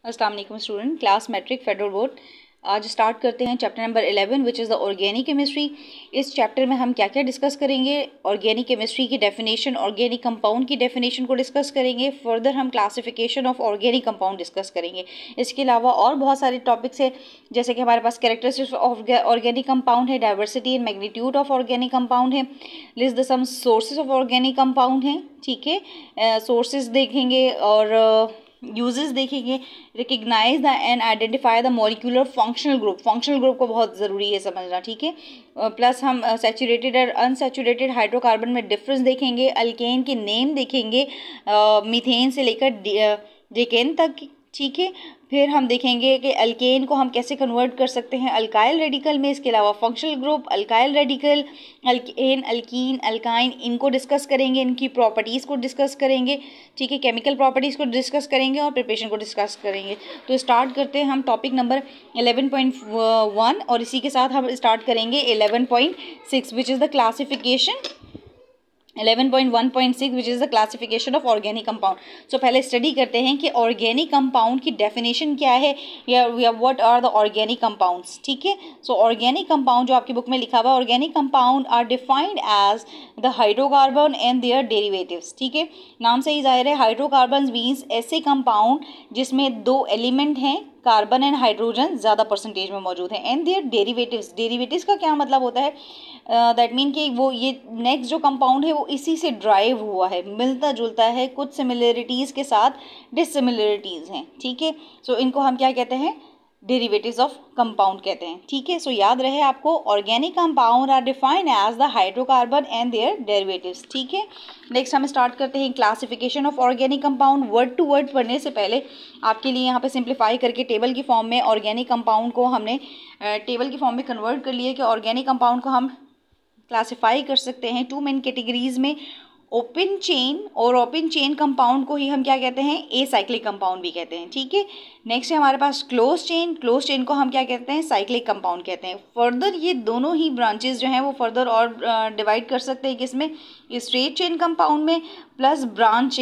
अस्सलाम वालेकुम student, class matric federal board. आज स्टार्ट करते हैं chapter number 11 which is the organic chemistry. इस चैप्टर में हम क्या क्या डिस्कस करेंगे? ऑर्गेनिक केमिस्ट्री की डेफिनेशन, ऑर्गेनिक कंपाउंड की डेफिनेशन को डिस्कस करेंगे। फर्दर हम classification of organic compound discuss करेंगे। इसके अलावा और बहुत सारे टॉपिक्स है, जैसे कि हमारे पास कैरेक्टरिस्टिक्स ऑफ ऑर्गेनिक कंपाउंड है, diversity and magnitude of organic compound है, list the some sources of organic compound है। ठीक है, सोर्सेज देखेंगे और यूजेस देखेंगे। Recognise the and identify the molecular functional group. Functional group को बहुत ज़रूरी है समझना, ठीक है। प्लस हम सैचुरेटेड और अनसैचुरेटेड हाइड्रोकार्बन में डिफरेंस देखेंगे। अल्केन के नेम देखेंगे, मीथेन से लेकर डेकेन तक, ठीक है। फिर हम देखेंगे कि अल्केन को हम कैसे कन्वर्ट कर सकते हैं अल्काइल रेडिकल में। इसके अलावा functional group, alkyl radical, alkane, alkyne, alkyne, इनको डिस्कस करेंगे, इनकी प्रॉपर्टीज़ को डिस्कस करेंगे, ठीक है। केमिकल प्रॉपर्टीज़ को डिस्कस करेंगे और प्रिपरेशन को डिस्कस करेंगे। तो स्टार्ट करते हैं हम टॉपिक नंबर 11.1 और इसी के साथ हम स्टार्ट करेंगे 11.6 which is the classification 11.1.6 which is the classification of organic compound. So पहले स्टडी करते हैं कि ऑर्गेनिक कंपाउंड की डेफिनेशन क्या है या what are the organic compounds, ठीक है। सो ऑर्गेनिक कंपाउंड जो आपकी बुक में लिखा हुआ है, organic compound are defined as the hydrocarbon and their derivatives, ठीक है। नाम से ही जाहिर है, हाइड्रोकार्बन मीन्स ऐसे कंपाउंड जिसमें दो एलिमेंट हैं, कार्बन एंड हाइड्रोजन ज़्यादा परसेंटेज में मौजूद हैं, एंड देयर डेरिवेटिव्स। डेरिवेटिव्स का क्या मतलब होता है? दैट मीन कि वो ये नेक्स्ट जो कंपाउंड है वो इसी से ड्राइव हुआ है, मिलता जुलता है, कुछ सिमिलरिटीज़ के साथ डिससिमिलरिटीज़ हैं, ठीक है। सो इनको हम क्या कहते हैं? डेरिवेटिव्स ऑफ कंपाउंड कहते हैं, ठीक है। सो याद रहे आपको, organic compound are defined as the hydrocarbon and their derivatives, ठीक है। नेक्स्ट हम स्टार्ट करते हैं classification of organic compound. Word to word पढ़ने से पहले आपके लिए यहाँ पे सिंप्लीफाई करके टेबल की फॉर्म में ऑर्गेनिक कंपाउंड को हमने टेबल की फॉर्म में कन्वर्ट कर लिया कि ऑर्गेनिक कंपाउंड को हम क्लासिफाई कर सकते हैं टू मेन कैटेगरीज में, ओपन चेन, और ओपन चेन कंपाउंड को ही हम क्या कहते हैं? ए साइक्लिक कंपाउंड भी कहते हैं, ठीक है। नेक्स्ट है हमारे पास क्लोज चेन। क्लोज चेन को हम क्या कहते हैं? साइक्लिक कंपाउंड कहते हैं। फर्दर ये दोनों ही ब्रांचेस जो हैं वो फर्दर और डिवाइड कर सकते हैं किसमें? स्ट्रेट चेन कंपाउंड में प्लस ब्रांच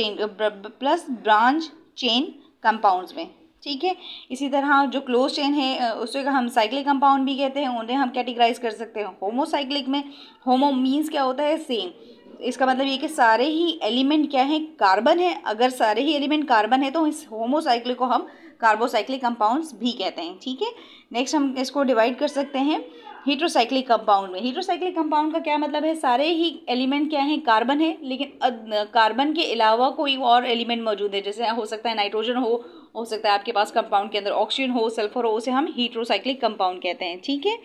चेन कंपाउंड्स में, ठीक है। इसी तरह जो क्लोज चेन है उसे हम साइक्लिक कंपाउंड भी कहते हैं। उन्हें हम कैटेगराइज कर सकते हैं होमोसाइक्लिक में। होमो मीन्स क्या होता है? सेम। इसका मतलब ये कि सारे ही एलिमेंट क्या है? कार्बन है। अगर सारे ही एलिमेंट कार्बन है तो इस होमोसाइक्लिक को हम कार्बोसाइक्लिक कंपाउंड्स भी कहते हैं, ठीक है। नेक्स्ट हम इसको डिवाइड कर सकते हैं हीट्रोसाइक्लिक कंपाउंड में। हीट्रोसाइक्लिक कंपाउंड का क्या मतलब है? सारे ही एलिमेंट क्या है? कार्बन है, लेकिन कार्बन के अलावा कोई और एलिमेंट मौजूद है, जैसे हो सकता है नाइट्रोजन हो सकता है आपके पास कंपाउंड के अंदर ऑक्सीजन हो, सल्फर हो, उसे हम हीट्रोसाइक्लिक कंपाउंड कहते हैं, ठीक है।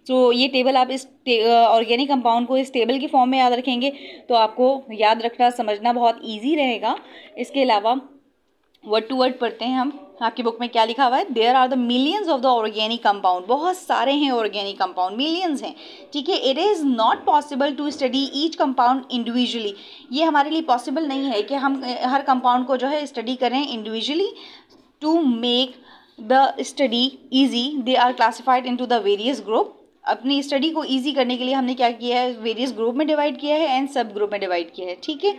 तो ये टेबल आप इस ऑर्गेनिक कंपाउंड को इस टेबल की फॉर्म में याद रखेंगे तो आपको याद रखना समझना बहुत ईजी रहेगा। इसके अलावा वर्ड टू वर्ड पढ़ते हैं हम। आपकी बुक में क्या लिखा हुआ है? There are the millions of the organic compound. बहुत सारे हैं ऑर्गेनिक कंपाउंड, मिलियंस हैं, ठीक है। It is not possible to study each compound individually. ये हमारे लिए पॉसिबल नहीं है कि हम हर कंपाउंड को जो है स्टडी करें individually. To make the study easy they are classified into the various group. अपनी स्टडी को इजी करने के लिए हमने क्या किया है? वेरियस ग्रुप में डिवाइड किया है एंड सब ग्रुप में डिवाइड किया है, ठीक है।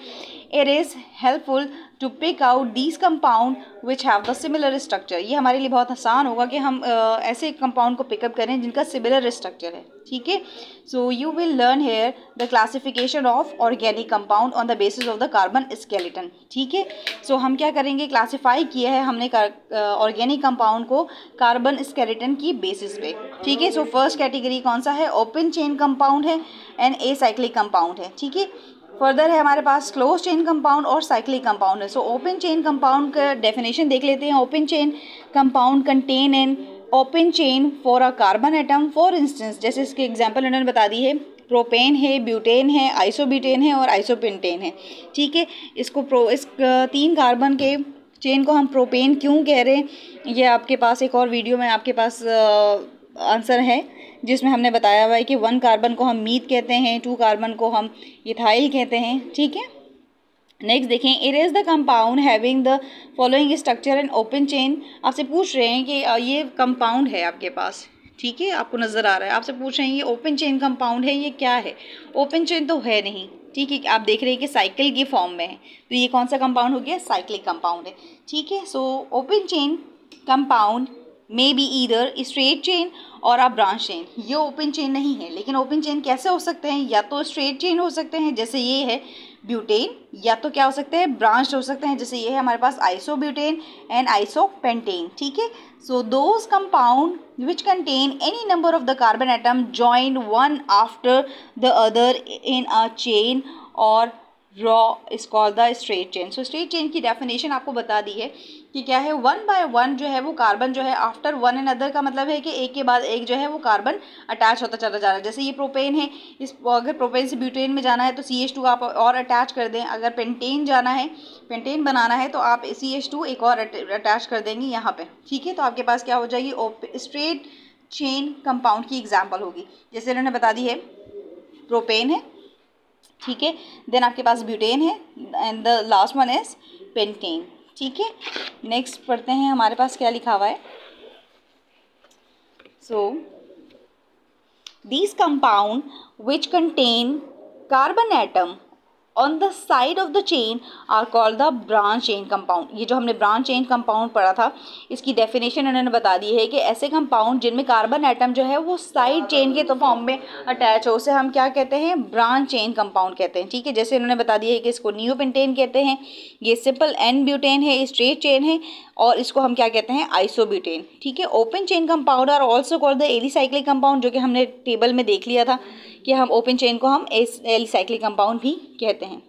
It is helpful to pick out these compound which have the similar structure. ये हमारे लिए बहुत आसान होगा कि हम ऐसे कंपाउंड को पिकअप करें जिनका सिमिलर स्ट्रक्चर है, ठीक है। So you will learn here the classification of organic compound on the basis of the carbon skeleton, ठीक है। सो हम क्या करेंगे? क्लासीफाई किया है हमने ऑर्गेनिक कंपाउंड को कार्बन स्केलेटन की बेसिस पे, ठीक है। सो फर्स्ट कैटेगरी कौन सा है? ओपन चेन कंपाउंड है एंड ए साइक्लिक कंपाउंड है, ठीक है। फर्दर है हमारे पास क्लोज चेन कंपाउंड और साइक्लिक कंपाउंड है। सो ओपन चेन कंपाउंड का डेफिनेशन देख लेते हैं। Open chain compound contain an open chain for a carbon atom. For instance, जैसे इसके एग्जांपल उन्होंने बता दी है, प्रोपेन है, ब्यूटेन है, आइसोब्यूटेन है और आइसोपेंटेन है, ठीक है। इस 3 कार्बन के चेन को हम प्रोपेन क्यों कह रहे हैं? ये आपके पास एक और वीडियो में आपके पास आंसर है जिसमें हमने बताया हुआ है कि 1 कार्बन को हम मीथ कहते हैं, 2 कार्बन को हम इथाइल कहते हैं, ठीक है। नेक्स्ट देखें, it is the compound having the following structure and open chain. आपसे पूछ रहे हैं कि ये कंपाउंड है आपके पास, ठीक है, आपको नज़र आ रहा है, आपसे पूछ रहे हैं ये ओपन चेन कंपाउंड है, ये क्या है? ओपन चेन तो है नहीं, ठीक है। आप देख रहे हैं कि साइकिल की फॉर्म में है, तो ये कौन सा कंपाउंड हो गया? साइक्लिक कंपाउंड है, ठीक है। So open chain compound may be either straight chain और अ ब्रांच चेन। ये ओपन चेन नहीं है, लेकिन ओपन चेन कैसे हो सकते हैं, या तो स्ट्रेट चेन हो सकते हैं जैसे ये है ब्यूटेन, या तो क्या हो सकते हैं ब्रांच हो सकते हैं जैसे ये है हमारे पास आइसोब्यूटेन एंड आइसोपेंटेन। ठीक है, so those compound which contain any number of the carbon atom joined one after the other in a chain or row is called the straight chain. So straight chain की definition आपको बता दी है कि क्या है, one by one जो है वो कार्बन जो है आफ्टर वन एंड अदर का मतलब है कि एक के बाद एक जो है वो कार्बन अटैच होता चला जा रहा है। जैसे ये प्रोपेन है, इस अगर प्रोपेन से ब्यूटेन में जाना है तो CH2 आप और अटैच कर दें, अगर पेंटेन जाना है, पेंटेन बनाना है तो आप CH2 एक और अटैच कर देंगे यहाँ पे। ठीक है, तो आपके पास क्या हो जाएगी स्ट्रेट चेन कंपाउंड की एग्जाम्पल होगी। जैसे इन्होंने बता दी है प्रोपेन है, ठीक है, देन आपके पास ब्यूटेन है and the last one is pentane. ठीक है, नेक्स्ट पढ़ते हैं हमारे पास क्या लिखा हुआ है। So these compound which contain carbon atom on the side of the chain are called the branch chain compound. ये जो हमने ब्रांच चेन कंपाउंड पढ़ा था, इसकी डेफिनेशन उन्होंने बता दी है कि ऐसे कंपाउंड जिनमें कार्बन एटम जो है वो साइड चेन के तो फॉर्म में अटैच हो, उसे हम क्या कहते हैं, ब्रांच चेन कंपाउंड कहते हैं। ठीक है, जैसे उन्होंने बता दिया है कि इसको नियोपेंटेन कहते हैं, ये सिंपल एन ब्यूटेन है, स्ट्रेट चेन है, और इसको हम क्या कहते हैं, आइसोब्यूटेन। ठीक है, open chain compound are also called the alicyclic compound, जो कि हमने टेबल में देख लिया था कि हम ओपन चेन को हम एलिसाइक्लिक कंपाउंड भी कहते हैं।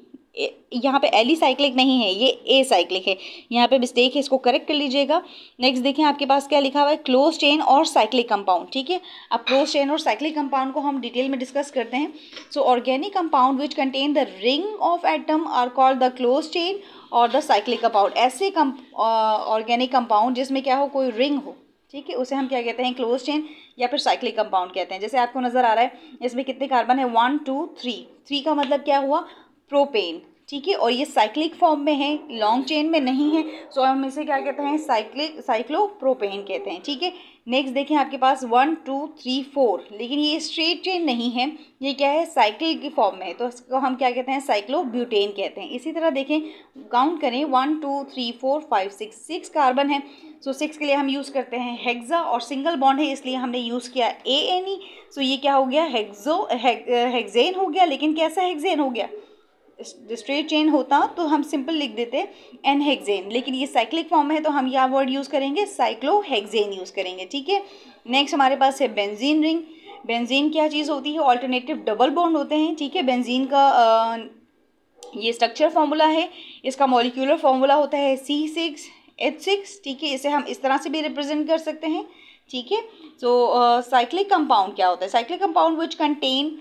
यहाँ पे एलिसाइक्लिक नहीं है, ये ए साइक्लिक है, यहाँ पे मिस्टेक है, इसको करेक्ट कर लीजिएगा। नेक्स्ट देखें आपके पास क्या लिखा हुआ है, क्लोज चेन और साइक्लिक कंपाउंड। ठीक है, अब क्लोज चेन और साइक्लिक कंपाउंड को हम डिटेल में डिस्कस करते हैं। So organic compound which contain the ring of atom are called the close chain और द साइक्लिक कंपाउंड। ऐसे ऑर्गेनिक कंपाउंड जिसमें क्या हो, कोई रिंग हो, ठीक है, उसे हम क्या कहते हैं, क्लोज चेन या फिर साइक्लिक कंपाउंड कहते हैं। जैसे आपको नजर आ रहा है इसमें कितने कार्बन है, 1 2 3, 3 का मतलब क्या हुआ, प्रोपेन। ठीक है, और ये साइक्लिक फॉर्म में है, लॉन्ग चेन में नहीं है, सो हम इसे क्या कहते हैं, साइक्लोप्रोपेन कहते हैं। ठीक है, नेक्स्ट देखें आपके पास 1 2 3 4, लेकिन ये स्ट्रेट चेन नहीं है, ये क्या है, साइकिल की फॉर्म में है, तो इसको हम क्या कहते हैं, साइक्लोब्यूटेन कहते हैं। इसी तरह देखें, काउंट करें 1 2 3 4 5 6 कार्बन है, सो 6 के लिए हम यूज़ करते हैं हेक्सा, और सिंगल बॉन्ड है इसलिए हमने यूज़ किया ANE। सो ये क्या हो गया, हेक्सेन हो गया, लेकिन कैसा हेक्सेन हो गया, स्ट्रेट चेन होता तो हम सिंपल लिख देते एन हेक्सेन, लेकिन ये साइक्लिक फॉर्म में है तो हम यह वर्ड यूज़ करेंगे, साइक्लोहेक्सेन यूज़ करेंगे। ठीक है, नेक्स्ट हमारे पास है बेंजीन रिंग। बेंजीन क्या चीज़ होती है, ऑल्टरनेटिव डबल बॉन्ड होते हैं। ठीक है, बेंजीन का ये स्ट्रक्चर फॉर्मूला है, इसका मॉलिक्यूलर फॉर्मूला होता है C6H6। ठीक है, इसे हम इस तरह से भी रिप्रेजेंट कर सकते हैं। ठीक है, सो साइक्लिक कंपाउंड क्या होता है, cyclic compound which contain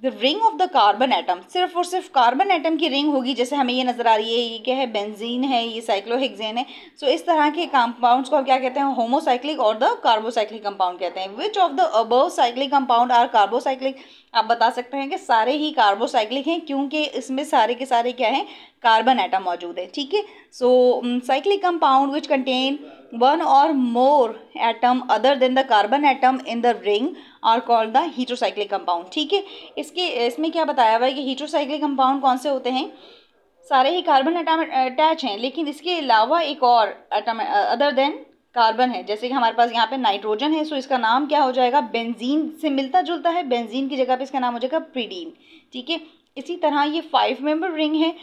the ring of the carbon atom, सिर्फ और सिर्फ कार्बन एटम की रिंग होगी, जैसे हमें ये नजर आ रही है, ये क्या है, बेंजीन है, ये साइक्लोहेक्सेन है। सो इस तरह के कंपाउंड्स को हम क्या कहते हैं, होमोसाइक्लिक और द कार्बोसाइक्लिक कंपाउंड कहते हैं। Which of the above cyclic compound are carbocyclic, आप बता सकते हैं कि सारे ही कार्बोसाइक्लिक हैं, क्योंकि इसमें सारे के सारे क्या हैं, कार्बन एटम मौजूद है। ठीक है, so cyclic compound which contain one or more atom other than the carbon atom in the ring are called the heterocyclic compound. ठीक है, इसमें क्या बताया हुआ है कि हेटेरोसाइक्लिक कंपाउंड कौन से होते हैं, सारे ही कार्बन एटम अटैच हैं, लेकिन इसके अलावा एक और एटम अदर देन कार्बन है। जैसे कि हमारे पास यहाँ पे नाइट्रोजन है, सो इसका नाम क्या हो जाएगा, बेंजीन से मिलता जुलता है, बेंजीन की जगह पे इसका नाम हो जाएगा प्रीडीन। ठीक है, इसी तरह ये 5 मेंबर रिंग है,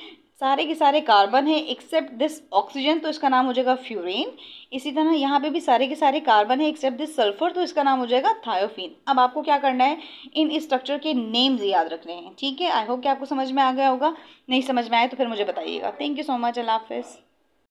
सारे के सारे कार्बन है एक्सेप्ट दिस ऑक्सीजन, तो इसका नाम हो जाएगा फ्यूरेन। इसी तरह यहाँ पे भी सारे के सारे कार्बन है एक्सेप्ट दिस सल्फर, तो इसका नाम हो जाएगा थायोफीन। अब आपको क्या करना है, इन स्ट्रक्चर के नेम्स याद रखने हैं। ठीक है, आई होप कि आपको समझ में आ गया होगा, नहीं समझ में आए तो फिर मुझे बताइएगा। थैंक यू सो मच, अल्लाह हाफिज़।